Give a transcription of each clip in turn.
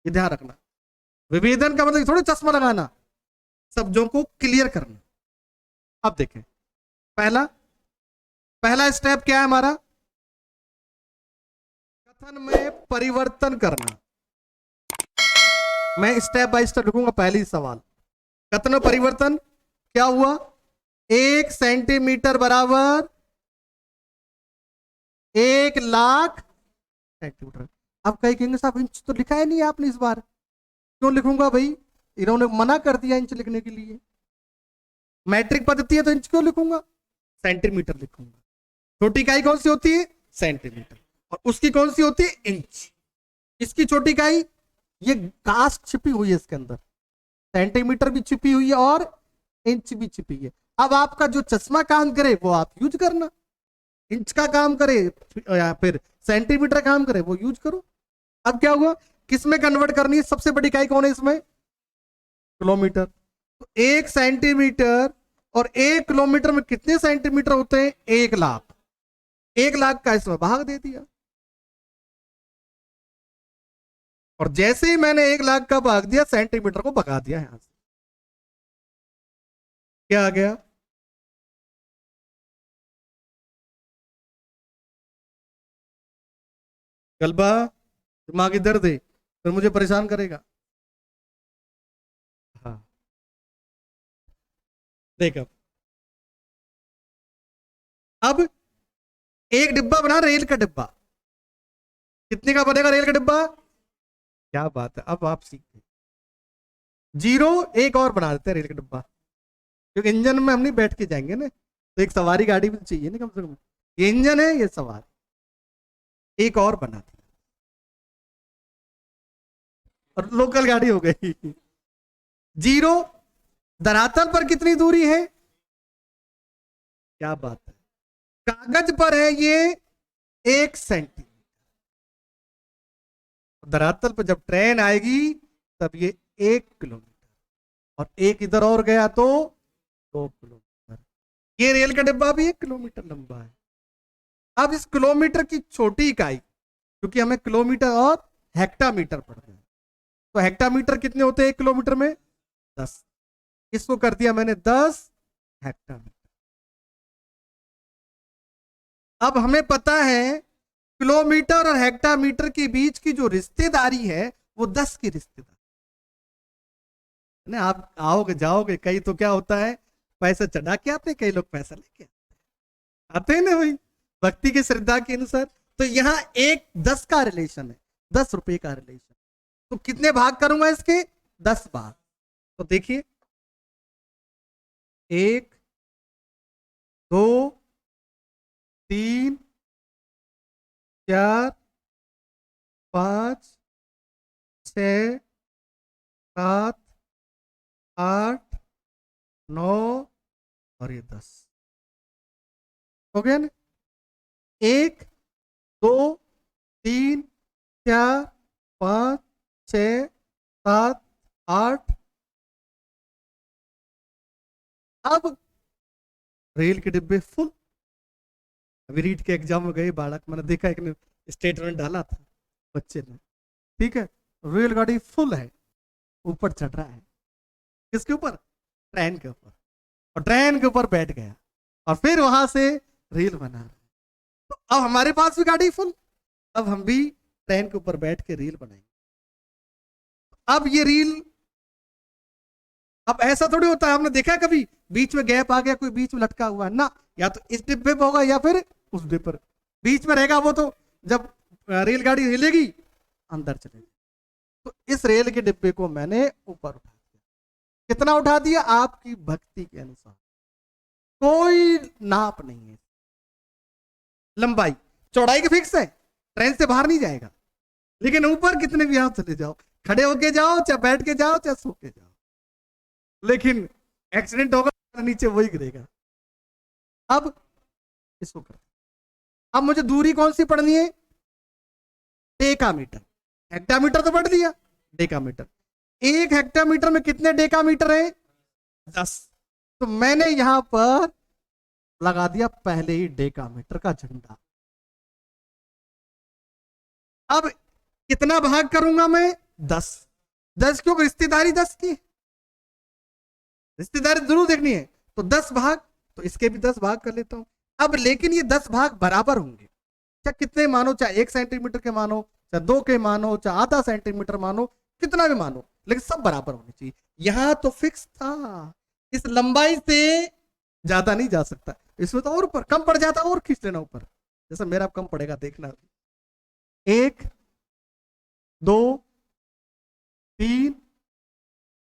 ये ध्यान रखना। विभेदन का मतलब थोड़ी चश्मा लगाना, शब्दों को क्लियर करना। अब देखें, पहला स्टेप क्या है हमारा, कथन में परिवर्तन करना। मैं स्टेप बाय स्टेप लिखूंगा। पहली सवाल, कथन में परिवर्तन क्या हुआ, 1 सेंटीमीटर बराबर 1,00,000 सेंटीमीटर। अब कहीं कहेंगे साहब इंच तो लिखा है नहीं आपने इस बार, क्यों लिखूंगा भाई, इन्होंने मना कर दिया इंच लिखने के लिए। मैट्रिक पद्धति है तो इंच क्यों लिखूंगा, सेंटीमीटर लिखूंगा। छोटी इकाई कौन सी होती है, सेंटीमीटर, और उसकी कौन सी होती है, इंच। इसकी छोटी इकाई, ये कास्ट छिपी हुई है इसके अंदर, सेंटीमीटर भी छिपी हुई है और इंच भी छिपी है। अब आपका जो चश्मा काम करे वो आप यूज करना, इंच का काम करे या फिर सेंटीमीटर काम करे वो यूज करो। अब क्या हुआ, किस में कन्वर्ट करनी है, सबसे बड़ी इकाई कौन है इसमें, किलोमीटर। तो 1 सेंटीमीटर और 1 किलोमीटर में कितने सेंटीमीटर होते हैं, 1,00,000। 1,00,000 का इसमें भाग दे दिया, और जैसे ही मैंने 1,00,000 का भाग दिया, सेंटीमीटर को भगा दिया यहां से, क्या आ गया, गलबा, दिमागी दर्द है, फिर मुझे परेशान करेगा। हाँ देख, अब एक डिब्बा बना रेल का डिब्बा, कितने का बनेगा रेल का डिब्बा, क्या बात है, अब आप सीख गए। 0 एक और बना देते हैं रेल का डिब्बा, क्योंकि इंजन में हम नहीं बैठ के जाएंगे ना, तो एक सवारी गाड़ी भी चाहिए ना कम से कम। ये इंजन है, ये सवारी, एक और बना दिया और लोकल गाड़ी हो गई। 0 धरातल पर कितनी दूरी है, क्या बात है, कागज पर है ये 1 सेंटीमीटर, धरातल पर जब ट्रेन आएगी तब ये 1 किलोमीटर, और एक इधर और गया तो 2 किलोमीटर। ये रेल का डिब्बा भी 1 किलोमीटर लंबा है। अब इस किलोमीटर की छोटी इकाई, क्योंकि हमें किलोमीटर और हेक्टामीटर पढ़ना है, तो हेक्टामीटर कितने होते हैं 1 किलोमीटर में, 10। इसको कर दिया मैंने 10 हेक्टामीटर। अब हमें पता है किलोमीटर और हेक्टामीटर के बीच की जो रिश्तेदारी है वो 10 की रिश्तेदारी ना। आप आओगे जाओगे कहीं तो क्या होता है, पैसा चढ़ा के आते हैं, कई लोग पैसा लेके आते हैं ना भाई, भक्ति की श्रद्धा के अनुसार। तो यहाँ 1-10 का रिलेशन है, 10 रुपए का रिलेशन। तो कितने भाग करूंगा इसके, 10 भाग। तो देखिए 1 2 3 4 5 6 7 8 9 और ये 10 हो गया ना। 1 2 3 4 5 6 7 8। अब रेल के डिब्बे फुल। अभी रीट के एग्जाम में गए बालक, मैंने देखा एक ने स्टेटमेंट डाला था बच्चे ने, ठीक है, रेलगाड़ी फुल है, ऊपर चढ़ रहा है, किसके ऊपर, ट्रेन के ऊपर, और ट्रेन के ऊपर बैठ गया और फिर वहां से रेल बना रहा है। तो अब हमारे पास भी गाड़ी फुल, अब हम भी ट्रेन के ऊपर बैठ के रेल बनाएंगे। अब ये रील, अब ऐसा थोड़ी होता है, हमने देखा है कभी बीच में गैप आ गया, कोई बीच में लटका हुआ है ना, या तो इस डिब्बे पे होगा या फिर उस डिब्बे पर, बीच में रहेगा वो तो जब रेलगाड़ी हिलेगी अंदर चलेगी। तो इस रेल के डिब्बे को मैंने ऊपर उठा दिया। कितना उठा दिया, आपकी भक्ति के अनुसार, कोई नाप नहीं है। लंबाई चौड़ाई की फिक्स है, ट्रेन से बाहर नहीं जाएगा, लेकिन ऊपर कितने भी आप चले जाओ, खड़े होके जाओ चाहे बैठ के जाओ चाहे सो के जाओ, लेकिन एक्सीडेंट होगा नीचे वही गिरेगा। अब इसको कर, अब मुझे दूरी कौन सी पढ़नी है, डेकामीटर। हेक्टामीटर तो पढ़ लिया, डेकामीटर। 1 हेक्टामीटर में कितने डेकामीटर है, 10। तो मैंने यहां पर लगा दिया पहले ही डेकामीटर का झंडा। अब कितना भाग करूंगा मैं, 10। 10 क्यों? रिश्तेदारी 10 की, रिश्तेदारी जरूर देखनी है, तो 10 भाग, तो इसके भी 10 भाग कर लेता हूं। अब लेकिन ये 10 भाग बराबर होंगे, चाहे कितने मानो, चाहे 1 सेंटीमीटर के मानो, चाहे 2 के मानो, चाहे आधा सेंटीमीटर मानो, कितना भी मानो, लेकिन सब बराबर होने चाहिए। यहां तो फिक्स था, इस लंबाई से ज्यादा नहीं जा सकता, इसमें तो और ऊपर कम पड़ जाता, और खींच लेना ऊपर, जैसा मेरा कम पड़ेगा देखना। 1 2 3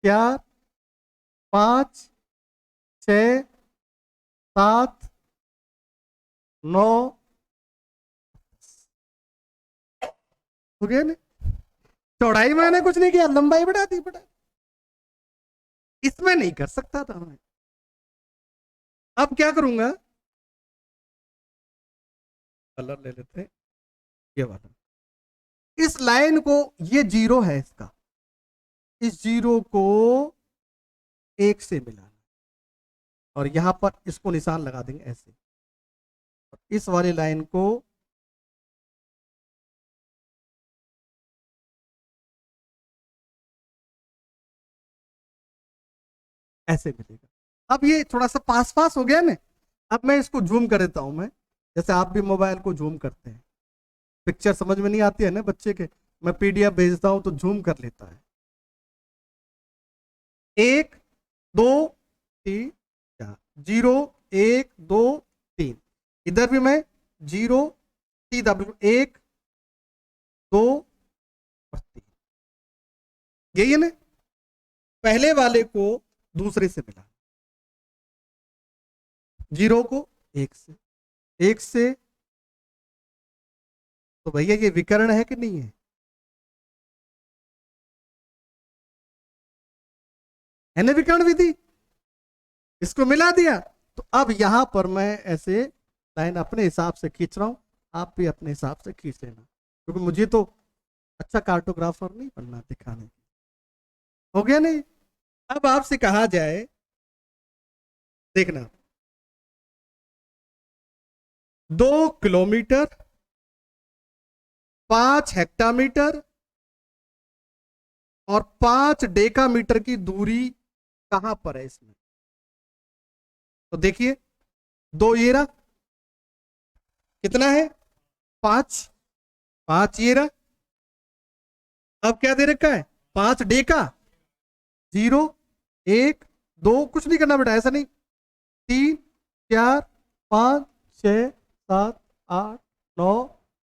4 5 6 7 9 हो गया ना? चौड़ाई मैंने कुछ नहीं किया, लंबाई बढ़ा दी, बढ़ा, इसमें नहीं कर सकता था मैं। अब क्या करूंगा, कलर ले लेते हैं, ये वाला, इस लाइन को, ये 0 है इसका, इस 0 को 1 से मिलाना, और यहां पर इसको निशान लगा देंगे ऐसे, और इस वाली लाइन को ऐसे मिलेगा। अब ये थोड़ा सा पास पास हो गया ना, अब मैं इसको जूम कर देता हूं मैं, जैसे आप भी मोबाइल को जूम करते हैं, पिक्चर समझ में नहीं आती है ना बच्चे के, मैं पीडीएफ भेजता हूं तो जूम कर लेता है। 1 2 3 4, 0 1 2 3, इधर भी मैं 0 सीधा 1 2 और 3, यही है ना? पहले वाले को दूसरे से मिला, 0 को 1 से, 1 से, तो भैया ये विकर्ण है कि नहीं है? है ना विकर्ण विधि? इसको मिला दिया, तो अब यहां पर मैं ऐसे लाइन अपने हिसाब से खींच रहा हूं, आप भी अपने हिसाब से खींच लेना, क्योंकि मुझे तो अच्छा कार्टोग्राफर नहीं बनना दिखाने। हो गया नहीं? अब आपसे कहा जाए, देखना, 2 किलोमीटर, 5 हेक्टामीटर और 5 डेकामीटर की दूरी कहां पर है इसमें? तो देखिए, 2 ये रहा, कितना है? 5, 5 ये रहा, अब क्या दे रखा है? 5 डेका, 0 1 2, कुछ नहीं करना बेटा, ऐसा नहीं, 3 4 5 6 7 8 9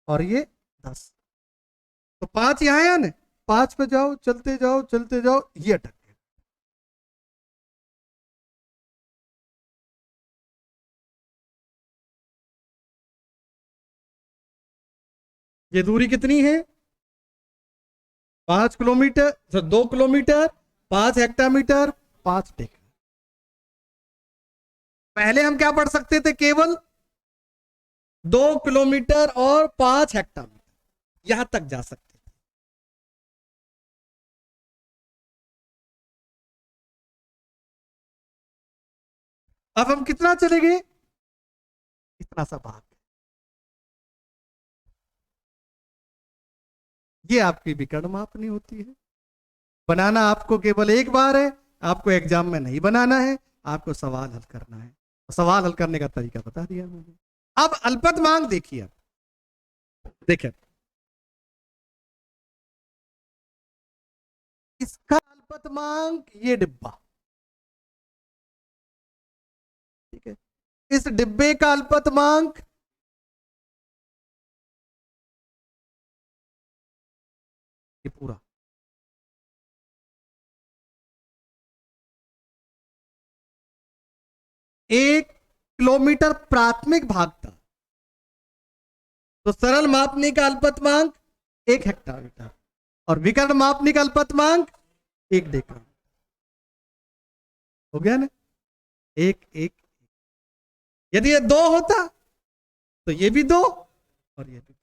और ये 10, तो 5 यहां है ना, 5 पे जाओ, चलते जाओ चलते जाओ, ये अटक गया। ये दूरी कितनी है? 5 किलोमीटर, 2 किलोमीटर, 5 हेक्टामीटर, 5 डेका। पहले हम क्या पढ़ सकते थे? केवल 2 किलोमीटर और 5 हेक्टामीटर, यहां तक जा सकते थे। अब हम कितना चले गए? इतना सा भाग। ये आपकी विकर्ण मापनी होती है। बनाना आपको केवल एक बार है, आपको एग्जाम में नहीं बनाना है, आपको सवाल हल करना है। सवाल हल करने का तरीका बता दिया मैंने। अब अल्पतमांक देखिए, देखिए इसका अल्पतमांक ये डिब्बा, ठीक है, इस डिब्बे का अल्पतमांक ये पूरा, एक किलोमीटर प्राथमिक भाग था, तो सरल मापनी का अल्पतमांक 1 हेक्टामीटर और विकर्ण मापनी का अल्पतमांक 1 डेका। हो गया ना? 1 1, यदि ये 2 होता तो ये भी 2 और ये भी 2।